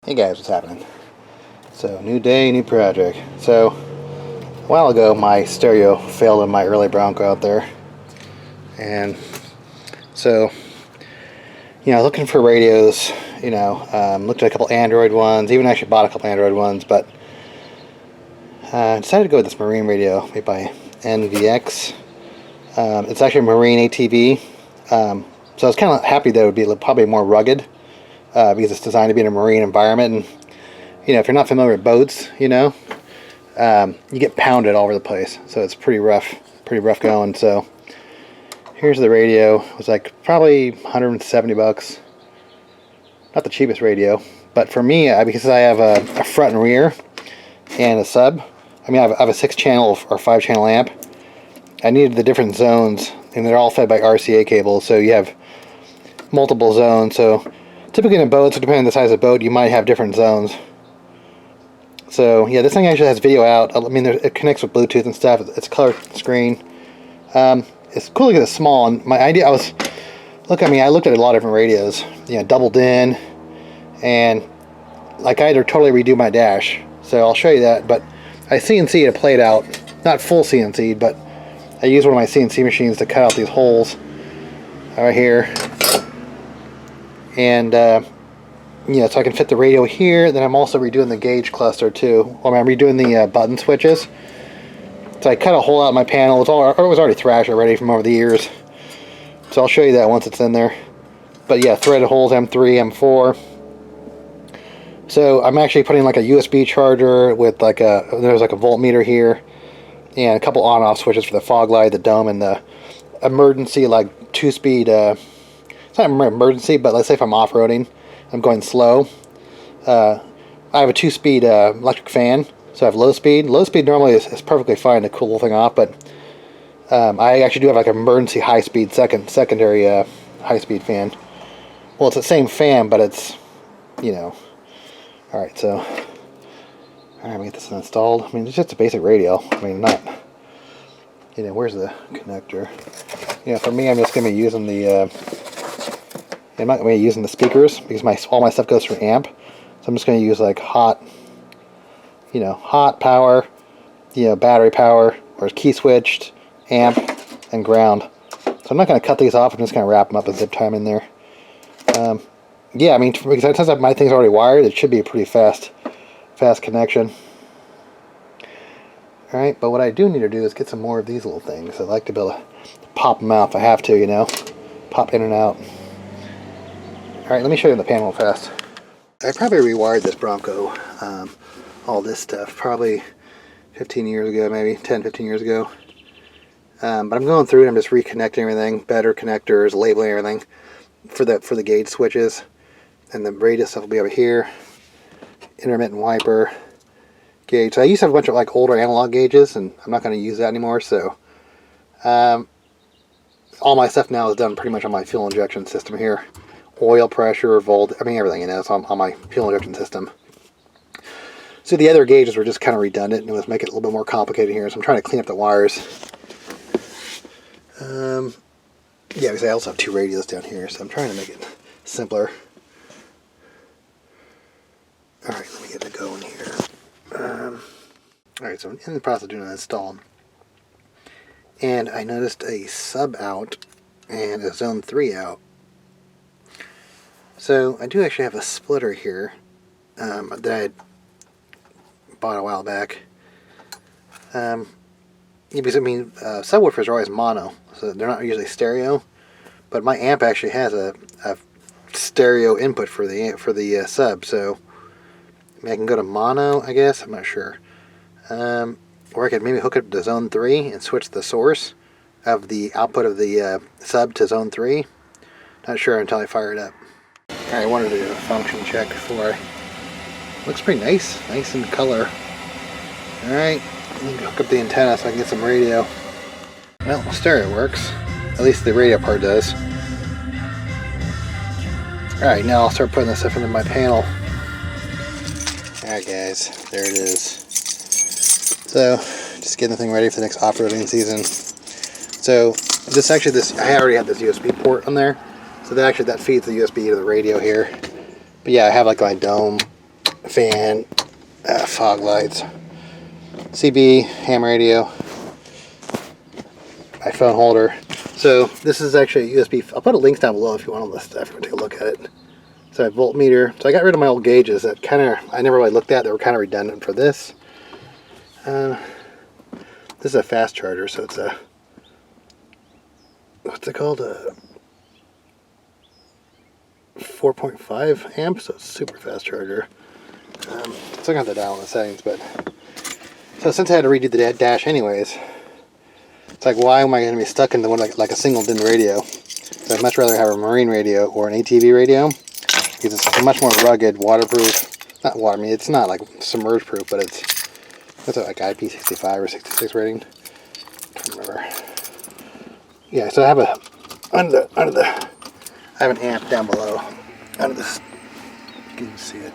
Hey guys, what's happening? So, new day, new project. So, a while ago my stereo failed in my early Bronco out there. And so, looking for radios, looked at a couple Android ones, even actually bought a couple Android ones, but decided to go with this marine radio made by NVX. It's actually a marine ATV. So I was kind of happy that it would be probably more rugged. Because it's designed to be in a marine environment, and if you're not familiar with boats, you get pounded all over the place, so it's pretty rough going. So here's the radio. It was like probably 170 bucks. Not the cheapest radio, but for me, because I have a front and rear and a sub, I have a 6-channel or 5-channel amp. I needed the different zones, and they're all fed by RCA cables, so you have multiple zones. So typically in a boat, so depending on the size of the boat, you might have different zones. So yeah, this thing actually has video out. It connects with Bluetooth and stuff. It's color screen. It's cool because it's small. And my idea, I looked at a lot of different radios. Double din, and like I had to totally redo my dash. So I'll show you that. But I CNC'd it played out, not full CNC'd, but I used one of my CNC machines to cut out these holes right here. And so I can fit the radio here. Then I'm also redoing the gauge cluster too. I'm redoing the button switches. So I cut a hole out in my panel. It was already thrashed already from over the years. So I'll show you that once it's in there. But yeah, threaded holes M3, M4. So I'm actually putting like a USB charger with there's like a voltmeter here, and a couple on-off switches for the fog light, the dome, and the emergency 2-speed. It's not an emergency, but let's say if I'm off-roading, I'm going slow. I have a 2-speed electric fan, so I have low speed. Low speed normally is perfectly fine to cool the thing off, but I actually do have like an emergency high-speed secondary high-speed fan. Well, it's the same fan, but it's, Alright, so let me get this installed. It's just a basic radio. Not, where's the connector? For me, I'm just going to be using I'm not going to be using the speakers because all my stuff goes through amp. So I'm just going to use like hot power, battery power, or key switched, amp, and ground. So I'm not going to cut these off. I'm just going to wrap them up and zip tie them in there. Because since my thing's already wired, it should be a pretty fast connection. Alright, but what I do need to do is get some more of these little things. I'd like to be able to pop them out if I have to, pop in and out. Alright, let me show you the panel fast. I probably rewired this Bronco, all this stuff, probably 15 years ago, maybe 10-15 years ago. But I'm going through and I'm just reconnecting everything, better connectors, labeling everything for the gauge switches. And the radio stuff will be over here. Intermittent wiper, gauge. So I used to have a bunch of older analog gauges, and I'm not going to use that anymore. So all my stuff now is done pretty much on my fuel injection system here. Oil pressure, volt, everything, it's on my fuel injection system. So the other gauges were just kind of redundant, and it was making it a little bit more complicated here. So I'm trying to clean up the wires. Yeah, because I also have 2 radios down here, so I'm trying to make it simpler. Alright, let me get it going here. Alright, so I'm in the process of doing an install. And I noticed a sub out and a zone 3 out. So I do actually have a splitter here that I bought a while back. Because subwoofers are always mono, so they're not usually stereo. But my amp actually has a stereo input for the sub, so I can go to mono, I guess. I'm not sure. Or I could maybe hook it to zone 3 and switch the source of the output of the sub to zone 3. Not sure until I fire it up. I wanted to do a function check before looks pretty nice in color. Alright, let me hook up the antenna so I can get some radio. Well, stereo works. At least the radio part does. Alright, now I'll start putting this stuff into my panel. Alright guys, there it is. So, just getting the thing ready for the next off-roading season. So, I already have this USB port on there. So that feeds the USB to the radio here. But yeah, I have like my dome fan, fog lights, CB, ham radio, my phone holder. So this is actually a USB. I'll put a link down below if you want to list if you want to take a look at it. So I have voltmeter. So I got rid of my old gauges that kind of I never really looked at. They were kind of redundant for this. This is a fast charger, so it's a, what's it called? A 4.5 amp, so it's a super fast charger. Still gonna have to dial in the settings, but so since I had to redo the dash anyways, it's like, why am I going to be stuck into one like a single DIN radio? So I'd much rather have a marine radio or an ATV radio, because it's much more rugged, waterproof. Not water, I mean, it's not like submerge proof, but it's what's it, like IP65 or 66 rating? I can't remember. Yeah, so I have a I have an amp down below under this. You can see it.